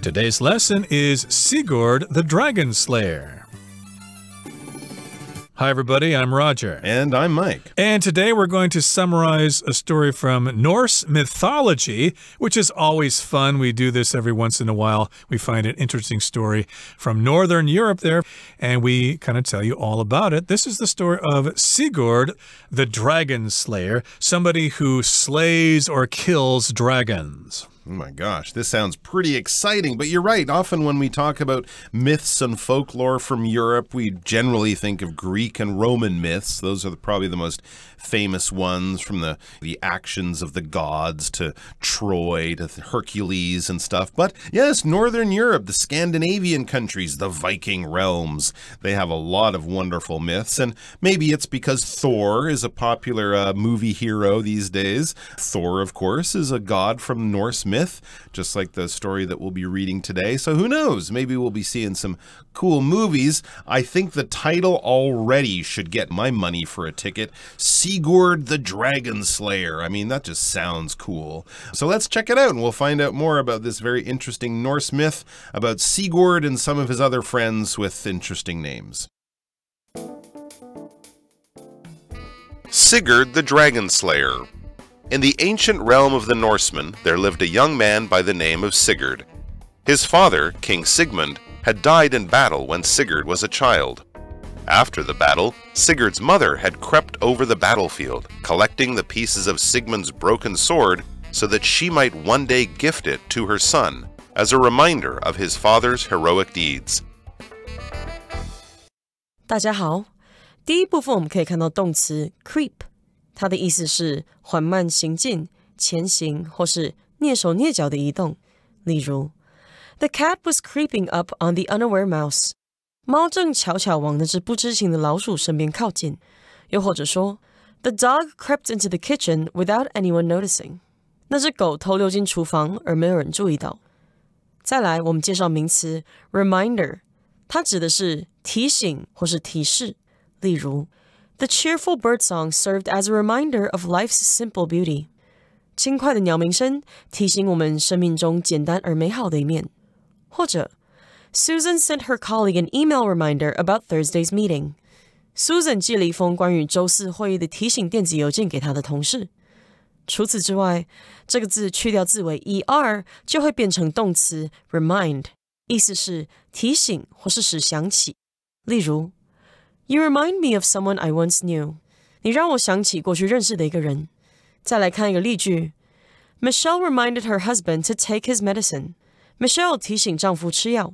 Today's lesson is Sigurd the Dragon Slayer. Hi, everybody. I'm Roger. And I'm Mike. And today we're going to summarize a story from Norse mythology, which is always fun. We do this every once in a while. We find an interesting story from Northern Europe there, and we kind of tell you all about it. This is the story of Sigurd the Dragon Slayer, somebody who slays or kills dragons. Oh my gosh, this sounds pretty exciting, but you're right. Often when we talk about myths and folklore from Europe, we generally think of Greek and Roman myths. Those are probably the most famous ones, from the actions of the gods to Troy to Hercules and stuff. But yes, Northern Europe, the Scandinavian countries, the Viking realms, they have a lot of wonderful myths. And maybe it's because Thor is a popular movie hero these days. Thor, of course, is a god from Norse myth, just like the story that we'll be reading today. So who knows? Maybe we'll be seeing some cool movies. I think the title already should get my money for a ticket. Sigurd the Dragon Slayer. I mean, that just sounds cool. So let's check it out, and we'll find out more about this very interesting Norse myth about Sigurd and some of his other friends with interesting names. Sigurd the Dragon Slayer. In the ancient realm of the Norsemen, there lived a young man by the name of Sigurd. His father, King Sigmund, had died in battle when Sigurd was a child. After the battle, Sigurd's mother had crept over the battlefield, collecting the pieces of Sigmund's broken sword so that she might one day gift it to her son as a reminder of his father's heroic deeds. 大家好，第一部分我们可以看到动词 creep， 它的意思是缓慢行进、前行或是蹑手蹑脚的移动。例如 The cat was creeping up on the unaware mouse. 猫正悄悄往那只不知情的老鼠身边靠近。又或者说 The dog crept into the kitchen without anyone noticing. 那只狗偷溜进厨房而没有人注意到。再来，我们介绍名词 reminder， 它指的是提醒或是提示。例如 The cheerful birdsong served as a reminder of life's simple beauty. 轻快的鸟鸣声提醒我们生命中简单而美好的一面。或者Susan sent her colleague an email reminder about Thursday's meeting. Susan 寄了一封关于周四会议的提醒电子邮件给她的同事。除此之外，这个字去掉字尾 er 就会变成动词 remind， 意思是提醒或是使想起。例如 You remind me of someone I once knew. 你让我想起过去认识的一个人。再来看一个例句 Michelle reminded her husband to take his medicine. Michelle 提醒丈夫吃药。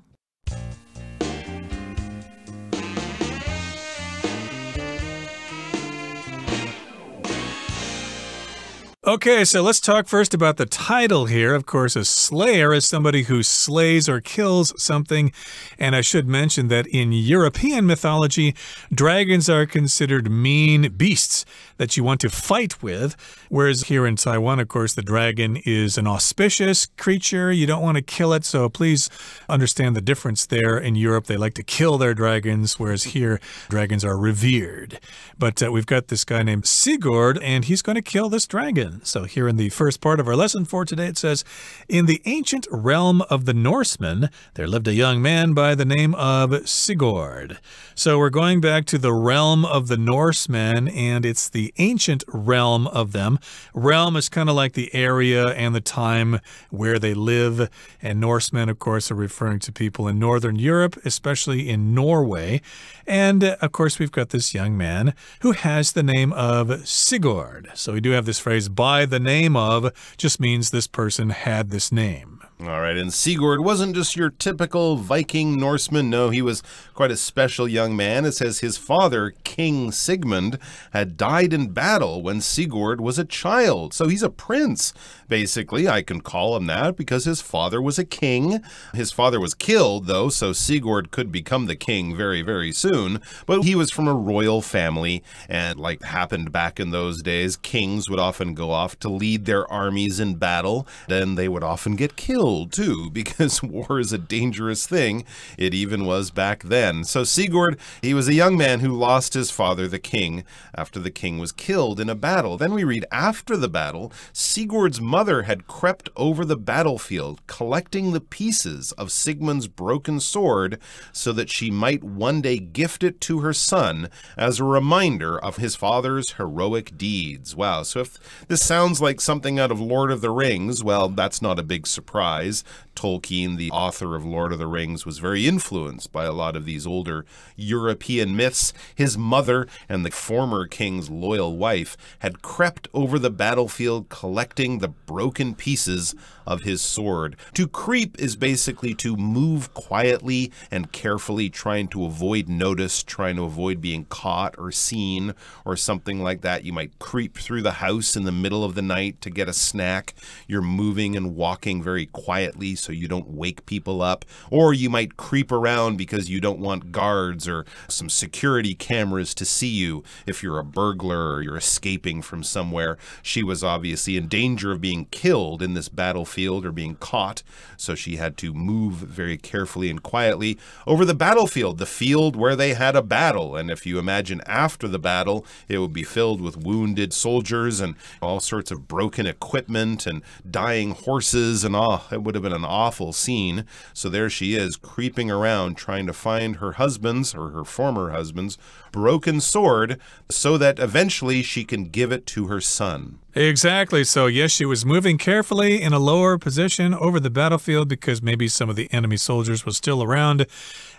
Okay, so let's talk first about the title here. Of course, a slayer is somebody who slays or kills something. And I should mention that in European mythology, dragons are considered mean beasts that you want to fight with. Whereas here in Taiwan, of course, the dragon is an auspicious creature. You don't want to kill it. So please understand the difference there. In Europe, they like to kill their dragons, whereas here, dragons are revered. But we've got this guy named Sigurd, and he's going to kill this dragon. So here in the first part of our lesson for today, it says, In the ancient realm of the Norsemen, there lived a young man by the name of Sigurd. So we're going back to the realm of the Norsemen, and it's the ancient realm of them. Realm is kind of like the area and the time where they live. And Norsemen, of course, are referring to people in Northern Europe, especially in Norway. And, of course, we've got this young man who has the name of Sigurd. So we do have this phrase, by the name of, just means this person had this name. All right, and Sigurd wasn't just your typical Viking Norseman. No, he was quite a special young man. It says his father, King Sigmund, had died in battle when Sigurd was a child. So he's a prince, basically. I can call him that because his father was a king. His father was killed, though, so Sigurd could become the king very, very soon. But he was from a royal family, and like happened back in those days, kings would often go off to lead their armies in battle. Then they would often get killed killed, too, because war is a dangerous thing. It even was back then. So Sigurd, he was a young man who lost his father, the king, after the king was killed in a battle. Then we read, after the battle, Sigurd's mother had crept over the battlefield, collecting the pieces of Sigmund's broken sword so that she might one day gift it to her son as a reminder of his father's heroic deeds. Wow, so if this sounds like something out of Lord of the Rings, well, that's not a big surprise. Tolkien, the author of Lord of the Rings, was very influenced by a lot of these older European myths. His mother and the former king's loyal wife had crept over the battlefield collecting the broken pieces of his sword. To creep is basically to move quietly and carefully, trying to avoid notice, trying to avoid being caught or seen or something like that. You might creep through the house in the middle of the night to get a snack. You're moving and walking very quietly so you don't wake people up. Or you might creep around because you don't want guards or some security cameras to see you if you're a burglar or you're escaping from somewhere. She was obviously in danger of being killed in this battlefield or being caught, so she had to move very carefully and quietly over the battlefield, the field where they had a battle. And if you imagine after the battle, it would be filled with wounded soldiers and all sorts of broken equipment and dying horses, and it would have been an awful scene. So there she is, creeping around trying to find her husband's, or her former husband's, broken sword so that eventually she can give it to her son. Exactly. So, yes, she was moving carefully in a lower position over the battlefield because maybe some of the enemy soldiers were still around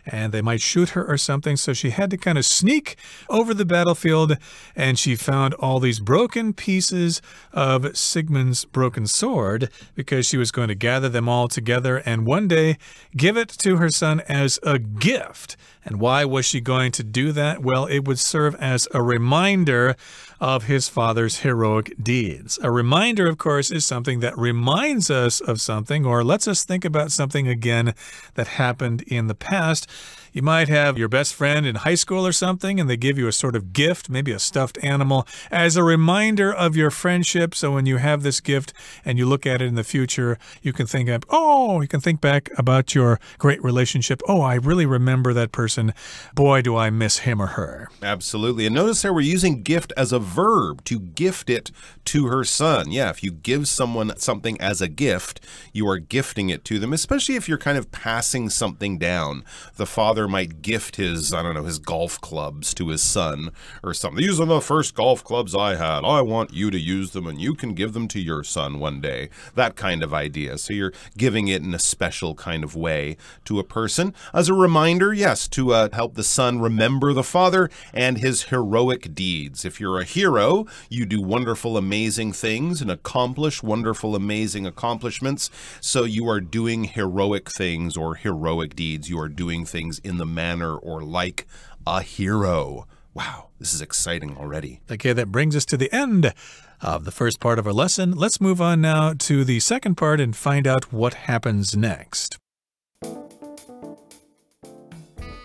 and they might shoot her or something. So she had to kind of sneak over the battlefield, and she found all these broken pieces of Sigmund's broken sword because she was going to gather them all together and one day give it to her son as a gift. And why was she going to do that? Well, it would serve as a reminder of his father's heroic deeds. A reminder, of course, is something that reminds us of something or lets us think about something again that happened in the past. You might have your best friend in high school or something, and they give you a sort of gift, maybe a stuffed animal, as a reminder of your friendship. So when you have this gift and you look at it in the future, you can think back about your great relationship. Oh, I really remember that person. Boy, do I miss him or her. Absolutely. And notice how we're using gift as a verb, to gift it to her son. Yeah, if you give someone something as a gift, you are gifting it to them, especially if you're kind of passing something down. The father might gift his golf clubs to his son or something. These are the first golf clubs I had. I want you to use them and you can give them to your son one day. That kind of idea. So you're giving it in a special kind of way to a person as a reminder, yes, to help the son remember the father and his heroic deeds. If you're a hero, you do wonderful, amazing things and accomplish wonderful, amazing accomplishments. So you are doing heroic things or heroic deeds. You are doing things in the manner or like a hero. Wow, this is exciting already. Okay, that brings us to the end of the first part of our lesson. Let's move on now to the second part and find out what happens next.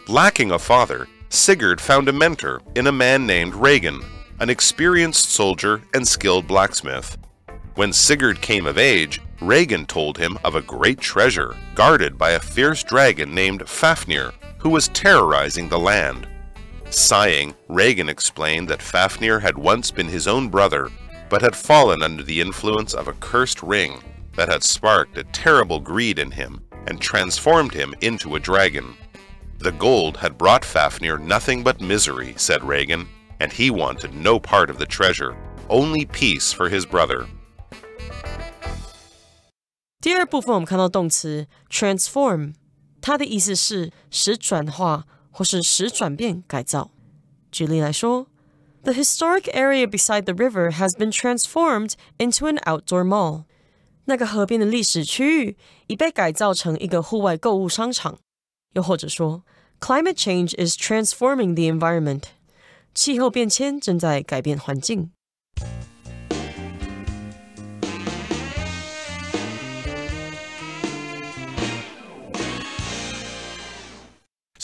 Lacking a father, Sigurd found a mentor in a man named Regin, an experienced soldier and skilled blacksmith. When Sigurd came of age, Regin told him of a great treasure guarded by a fierce dragon named Fafnir, who was terrorizing the land. Sighing, Regin explained that Fafnir had once been his own brother, but had fallen under the influence of a cursed ring that had sparked a terrible greed in him and transformed him into a dragon. The gold had brought Fafnir nothing but misery, said Regin, and he wanted no part of the treasure, only peace for his brother. 第二部分我们看到动词 transform， 它的意思是使转化或是使转变改造。举例来说 The historic area beside the river has been transformed into an outdoor mall. 那个河边的历史区域已被改造成一个户外购物商场。又或者说 Climate change is transforming the environment. 气候变迁正在改变环境。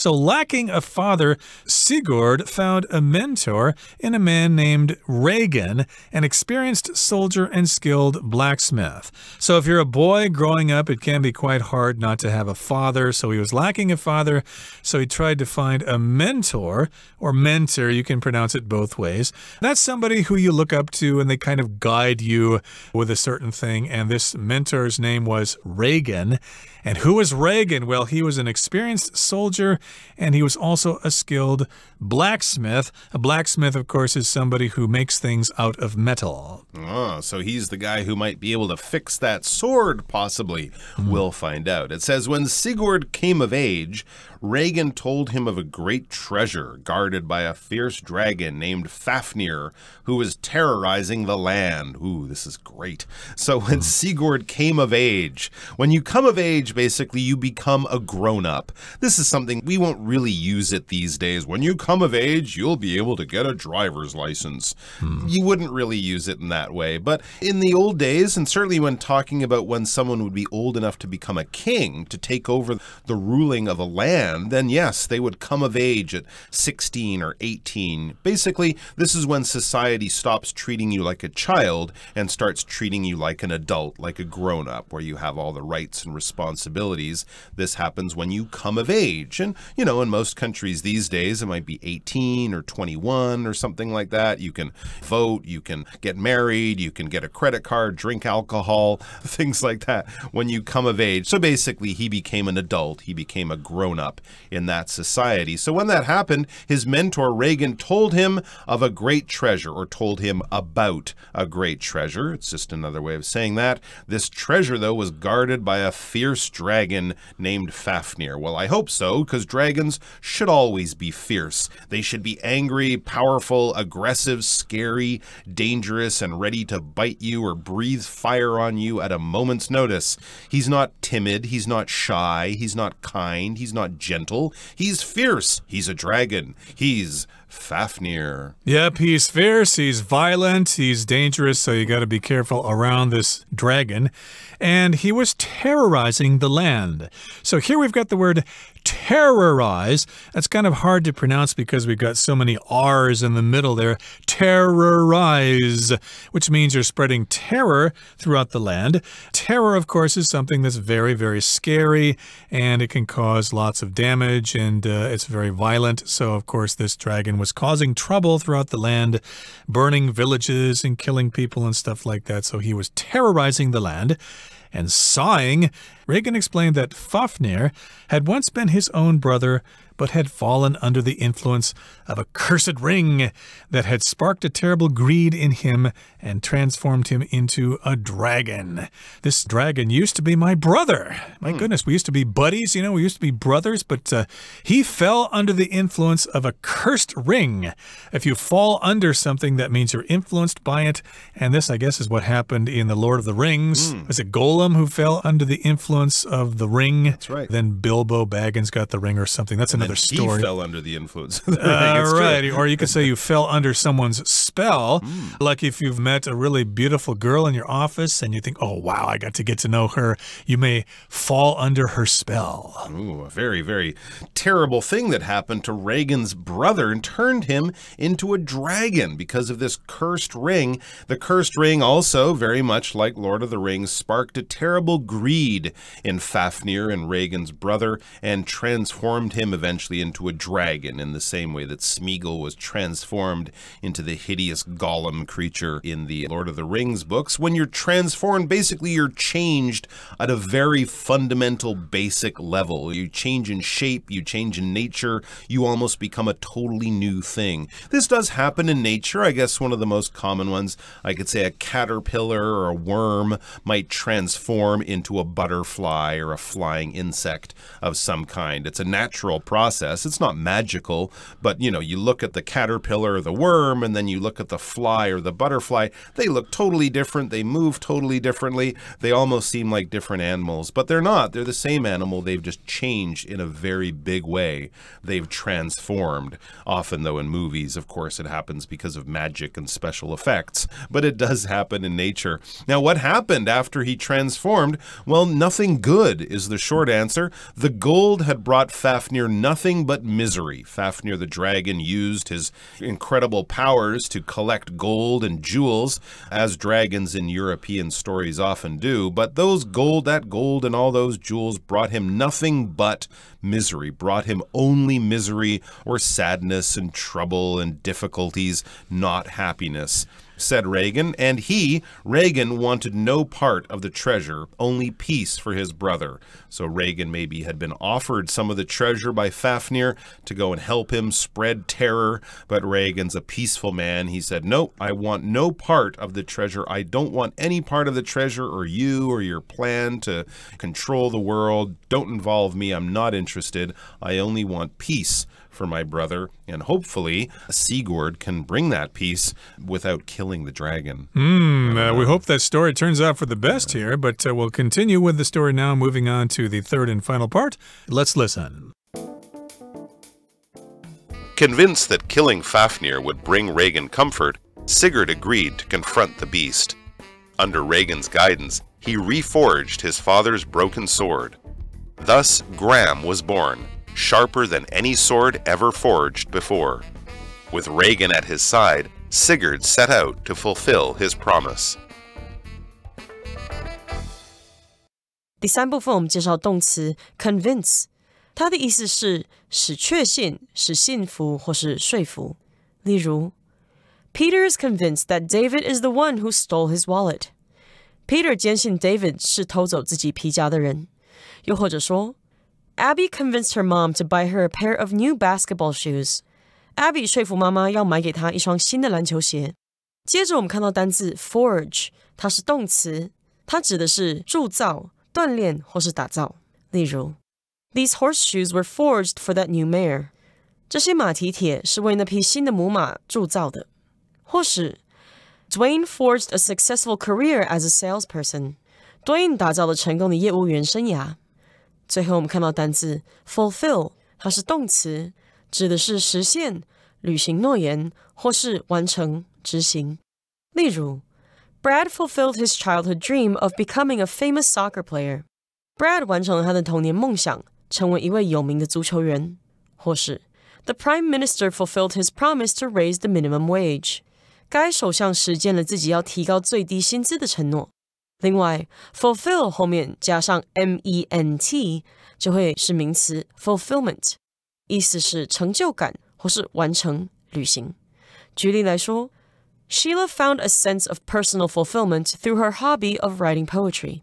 So lacking a father, Sigurd found a mentor in a man named Regan, an experienced soldier and skilled blacksmith. So if you're a boy growing up, it can be quite hard not to have a father. So he was lacking a father, so he tried to find a mentor or mentor. You can pronounce it both ways. That's somebody who you look up to and they kind of guide you with a certain thing. And this mentor's name was Regan. And who was Regan? Well, he was an experienced soldier and he was also a skilled blacksmith. A blacksmith, of course, is somebody who makes things out of metal. Oh, so he's the guy who might be able to fix that sword, possibly. We'll find out. It says, when Sigurd came of age, Regan told him of a great treasure guarded by a fierce dragon named Fafnir, who was terrorizing the land. Ooh, this is great. So when Sigurd came of age, when you come of age, basically you become a grown-up. This is something we won't really use it these days. When you come of age, you'll be able to get a driver's license. You wouldn't really use it in that way. But in the old days, and certainly when talking about when someone would be old enough to become a king, to take over the ruling of a land, then yes, they would come of age at 16 or 18. Basically, this is when society stops treating you like a child and starts treating you like an adult, like a grown-up, where you have all the rights and responsibilities. This happens when you come of age. And, you know, in most countries these days, it might be 18 or 21 or something like that. You can vote, you can get married, you can get a credit card, drink alcohol, things like that when you come of age. So basically, he became an adult. He became a grown-up in that society. So when that happened, his mentor Regan told him of a great treasure, or told him about a great treasure. It's just another way of saying that. This treasure, though, was guarded by a fierce dragon named Fafnir. Well, I hope so, because dragons should always be fierce. They should be angry, powerful, aggressive, scary, dangerous, and ready to bite you or breathe fire on you at a moment's notice. He's not timid, he's not shy, he's not kind, he's not gentle. He's fierce. He's a dragon. He's Fafnir. Yep, he's fierce, he's violent, he's dangerous, so you got to be careful around this dragon. And he was terrorizing the land. So here we've got the word terrorize. That's kind of hard to pronounce because we've got so many R's in the middle there. Terrorize, which means you're spreading terror throughout the land. Terror, of course, is something that's very, very scary, and it can cause lots of damage, and it's very violent. So, of course, this dragon was causing trouble throughout the land, burning villages and killing people and stuff like that. So he was terrorizing the land. And sighing, Regan explained that Fafnir had once been his own brother, but had fallen under the influence of a cursed ring that had sparked a terrible greed in him and transformed him into a dragon. This dragon used to be my brother. My goodness, we used to be buddies, you know, we used to be brothers, but he fell under the influence of a cursed ring. If you fall under something, that means you're influenced by it, and this, I guess, is what happened in The Lord of the Rings. Was it Golem who fell under the influence of the ring? That's right. Then Bilbo Baggins got the ring or something. That's another story. He fell under the influence of the ring. Right. Or you could say you fell under someone's spell. Like if you've met a really beautiful girl in your office and you think, oh, wow, I got to get to know her. You may fall under her spell. Ooh, a very, very terrible thing that happened to Regan's brother and turned him into a dragon because of this cursed ring. The cursed ring also, very much like Lord of the Rings, sparked a terrible greed in Fafnir and Regan's brother and transformed him eventually into a dragon in the same way that Smeagol was transformed into the hideous golem creature in the Lord of the Rings books. When you're transformed, basically you're changed at a very fundamental, basic level. You change in shape, you change in nature, you almost become a totally new thing. This does happen in nature. I guess one of the most common ones, I could say a caterpillar or a worm might transform into a butterfly or a flying insect of some kind. It's a natural process. It's not magical, but you know, you look at the caterpillar or the worm, and then you look at the fly or the butterfly. They look totally different. They move totally differently. They almost seem like different animals, but they're not. They're the same animal. They've just changed in a very big way. They've transformed. Often, though, in movies, of course, it happens because of magic and special effects, but it does happen in nature. Now, what happened after he transformed transformed? Well, nothing good is the short answer. The gold had brought Fafnir nothing but misery. Fafnir the dragon used his incredible powers to collect gold and jewels, as dragons in European stories often do, but that gold and all those jewels brought him nothing but misery, brought him only misery or sadness and trouble and difficulties, not happiness, said Regan. And Regan, wanted no part of the treasure, only peace for his brother. So Regan maybe had been offered some of the treasure by Fafnir to go and help him spread terror, but Regan's a peaceful man. He said, no, I want no part of the treasure. I don't want any part of the treasure or you or your plan to control the world. Don't involve me. I'm not interested. I only want peace for my brother, and hopefully Sigurd can bring that peace without killing the dragon. We hope that story turns out for the best here, but we'll continue with the story now, moving on to the third and final part. Let's listen. Convinced that killing Fafnir would bring Regan comfort, Sigurd agreed to confront the beast. Under Regan's guidance, he reforged his father's broken sword. Thus, Gram was born, sharper than any sword ever forged before. With Regan at his side, Sigurd set out to fulfill his promise. 第三部分我们介绍动词 convince， 它的意思是使确信、使信服或是说服。例如 Peter is convinced that David is the one who stole his wallet. Peter 坚信 David 是偷走自己皮夹的人。又或者说Abby convinced her mom to buy her a pair of new basketball shoes. Abby 说服妈妈要买给她一双新的篮球鞋。接着我们看到单字 forge， 它是动词，它指的是铸造、锻炼或是打造。例如 These horseshoes were forged for that new mare. 这些马蹄铁是为那匹新的母马铸造的。或是 Dwayne forged a successful career as a salesperson. Dwayne 打造了成功的业务员生涯。最后我们看到单字 fulfill， 它是动词，指的是实现、履行诺言或是完成、执行。例如 Brad fulfilled his childhood dream of becoming a famous soccer player. Brad 完成了他的童年梦想，成为一位有名的足球员。或是 The Prime Minister fulfilled his promise to raise the minimum wage. 该首相实践了自己要提高最低薪资的承诺。另外 fulfill 后面加上 ment 就会是名词 fulfillment， 意思是成就感或是完成、履行。举例来说 Sheila found a sense of personal fulfillment through her hobby of writing poetry.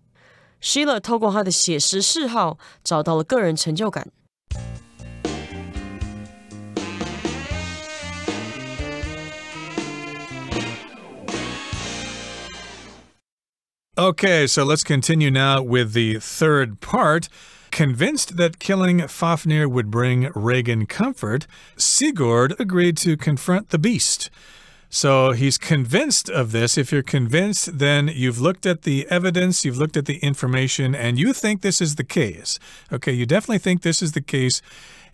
Sheila 透过她的写诗嗜好找到了个人成就感。Okay, so let's continue now with the third part. Convinced that killing Fafnir would bring Regan comfort, Sigurd agreed to confront the beast. So he's convinced of this. If you're convinced, then you've looked at the evidence, you've looked at the information, and you think this is the case. Okay, you definitely think this is the case,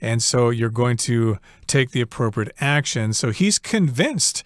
and so you're going to take the appropriate action. So he's convinced.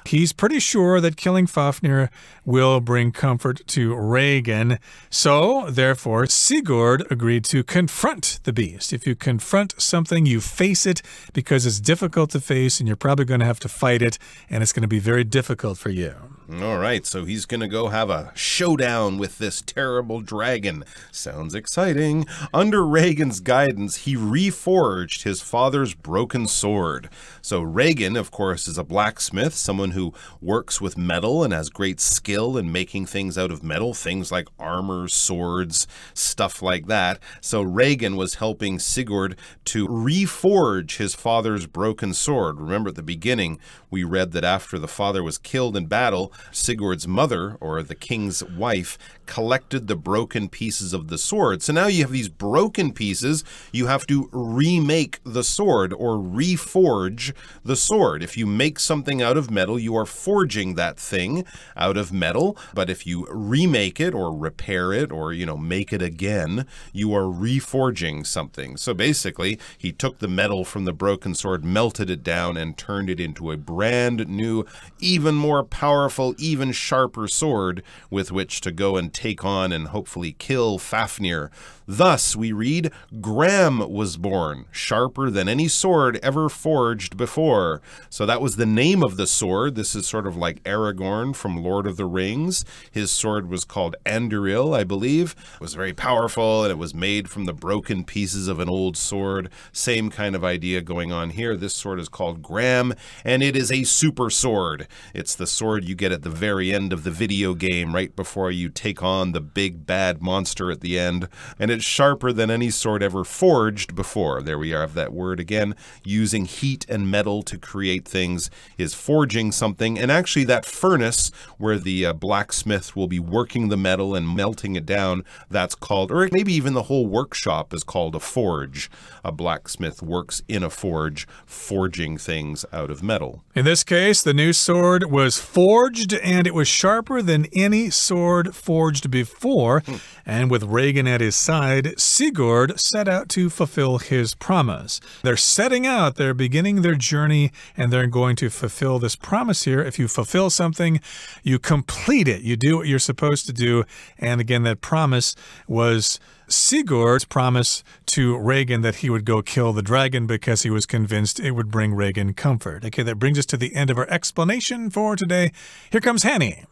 He's pretty sure that killing Fafnir will bring comfort to Regan. So, therefore, Sigurd agreed to confront the beast. If you confront something, you face it because it's difficult to face, and you're probably going to have to fight it, and it's going to be very difficult for you. All right, so he's going to go have a showdown with this terrible dragon. Sounds exciting. Under Regan's guidance, he reforged his father's broken sword. So Regan, of course, is a blacksmith, someone who works with metal and has great skill in making things out of metal, things like armor, swords, stuff like that. So Regan was helping Sigurd to reforge his father's broken sword. Remember at the beginning, we read that after the father was killed in battle, Sigurd's mother, or the king's wife, collected the broken pieces of the sword. So now you have these broken pieces. You have to remake the sword or reforge the sword. If you make something out of metal, you are forging that thing out of metal. But if you remake it or repair it or, make it again, you are reforging something. So basically, he took the metal from the broken sword, melted it down, and turned it into a brand new, even more powerful powerful, even sharper sword with which to go and take on and hopefully kill Fafnir. Thus, we read, Gram was born, sharper than any sword ever forged before. So that was the name of the sword. This is sort of like Aragorn from Lord of the Rings. His sword was called Anduril, I believe. It was very powerful, and it was made from the broken pieces of an old sword. Same kind of idea going on here. This sword is called Gram, and it is a super sword. It's the sword you get at the very end of the video game, right before you take on the big bad monster at the end. And it's sharper than any sword ever forged before. There we have that word again. Using heat and metal to create things is forging something. And actually that furnace where the blacksmith will be working the metal and melting it down, that's called, or maybe even the whole workshop is called a forge. A blacksmith works in a forge, forging things out of metal. In this case, the new sword was forged, and it was sharper than any sword forged before. And with Regan at his side, Sigurd set out to fulfill his promise. They're setting out, they're beginning their journey, and they're going to fulfill this promise here. If you fulfill something, you complete it. You do what you're supposed to do. And again, that promise was Sigurd's promise to Regan that he would go kill the dragon because he was convinced it would bring Regan comfort. Okay, that brings us to the end of our explanation for today. Here comes Hanny.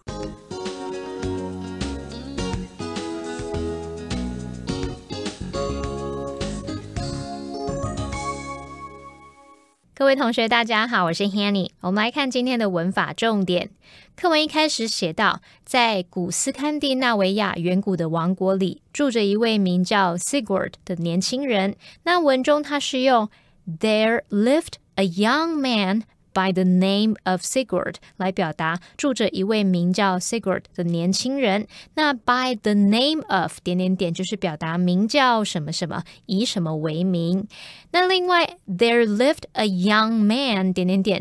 各位同学大家好，我是 Hanny。 我们来看今天的文法重点。课文一开始写到，在古斯堪的纳维亚远古的王国里，住着一位名叫 Sigurd 的年轻人。那文中他是用 There lived a young man by the name of Sigurd 来表达住着一位名叫 Sigurd 的年轻人。那 by the name of 就是表达名叫什么什么，以什么为名。那另外 there lived a young man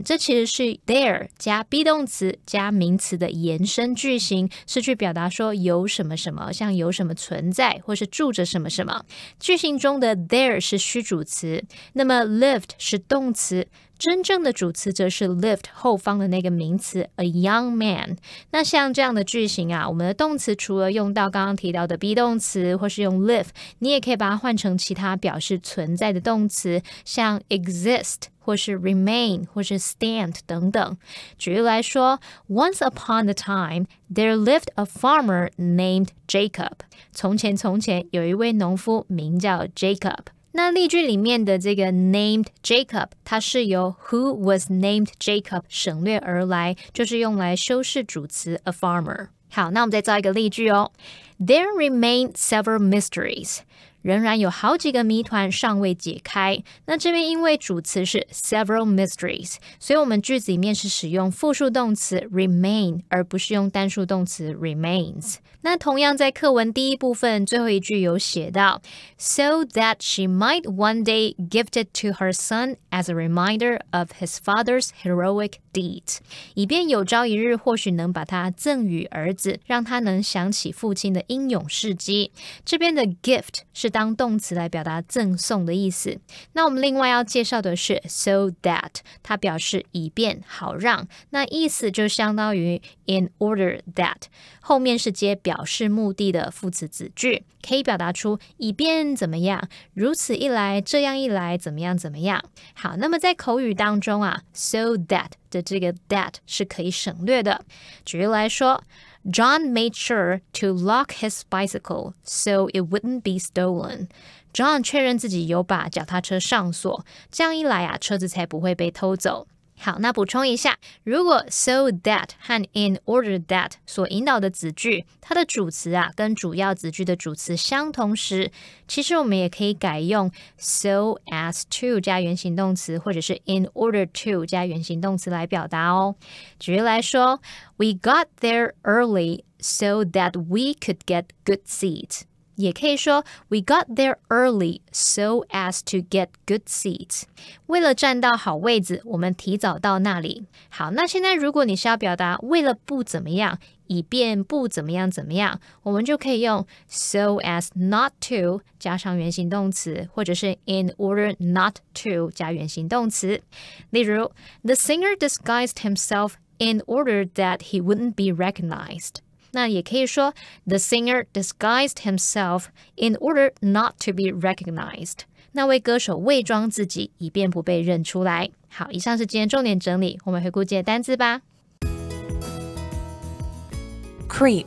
这其实是 there 加 be 动词加名词的延伸句型，是去表达说有什么什么，像有什么存在，或是住着什么什么。句型中的 there 是虚主词，那么 lived 是动词，真正的主词则是 lived 后方的那个名词 a young man。 那像这样的句型啊，我们的动词除了用到刚刚提到的 be 动词或是用 live， 你也可以把它换成其他表示存在的动词，像 exist 或是 remain 或是 stand 等等。举例来说， Once upon a time, there lived a farmer named Jacob。 从前有一位农夫名叫 Jacob。那例句里面的这个 named Jacob， 它是由 who was named Jacob 省略而来，就是用来修饰主词 a farmer。 好，那我们再造一个例句哦。 There remain several mysteries。 仍然有好几个谜团尚未解开。那这边因为主词是 several mysteries， 所以我们句子里面是使用复数动词 remain， 而不是用单数动词 remains。 那同样在课文第一部分最后一句有写到 So that she might one day gift it to her son as a reminder of his father's heroic deeds， 以便有朝一日或许能把它赠予儿子，让他能想起父亲的英勇事迹。这边的 gift 是当动词来表达赠送的意思。那我们另外要介绍的是 so that， 它表示以便好让，那意思就相当于 in order that， 后面是接表示目的的副词子句，可以表达出以便怎么样，如此一来，这样一来，怎么样怎么样。好，那么在口语当中啊 so that 的这个 that 是可以省略的。举例来说， John made sure to lock his bicycle so it wouldn't be stolen。 John 确认自己有把脚踏车上锁，这样一来啊，车子才不会被偷走。好，那补充一下，如果 so that 和 in order that 所引导的子句，它的主词啊跟主要子句的主词相同时，其实我们也可以改用 so as to 加原形动词，或者是 in order to 加原形动词来表达哦。举例来说， We got there early so that we could get good seats。也可以说 We got there early so as to get good seats。 为了占到好位子，我们提早到那里。好，那现在如果你是要表达为了不怎么样，以便不怎么样怎么样，我们就可以用 so as not to 加上原形动词，或者是 in order not to 加原形动词。例如 The singer disguised himself in order that he wouldn't be recognized. 那也可以说 The singer disguised himself in order not to be recognized. 那位歌手伪装自己，以便不被认出来。好，以上是今天重点整理，我们回顾今天的单字吧。Creep.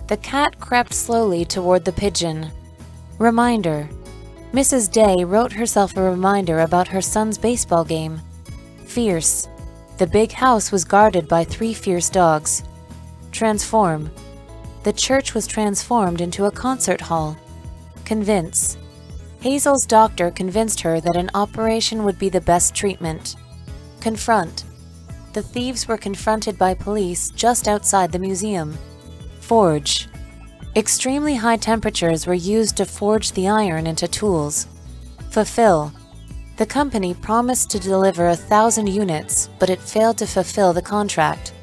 The cat crept slowly toward the pigeon. Reminder. Mrs. Day wrote herself a reminder about her son's baseball game. Fierce. The big house was guarded by 3 fierce dogs. Transform. The church was transformed into a concert hall. Convince. Hazel's doctor convinced her that an operation would be the best treatment. Confront. The thieves were confronted by police just outside the museum. Forge. Extremely high temperatures were used to forge the iron into tools. Fulfill. The company promised to deliver 1,000 units, but it failed to fulfill the contract.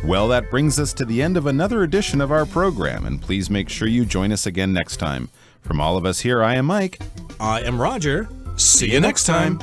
Well, that brings us to the end of another edition of our program, and please make sure you join us again next time. From all of us here, I am Mike. I am Roger. See you next time.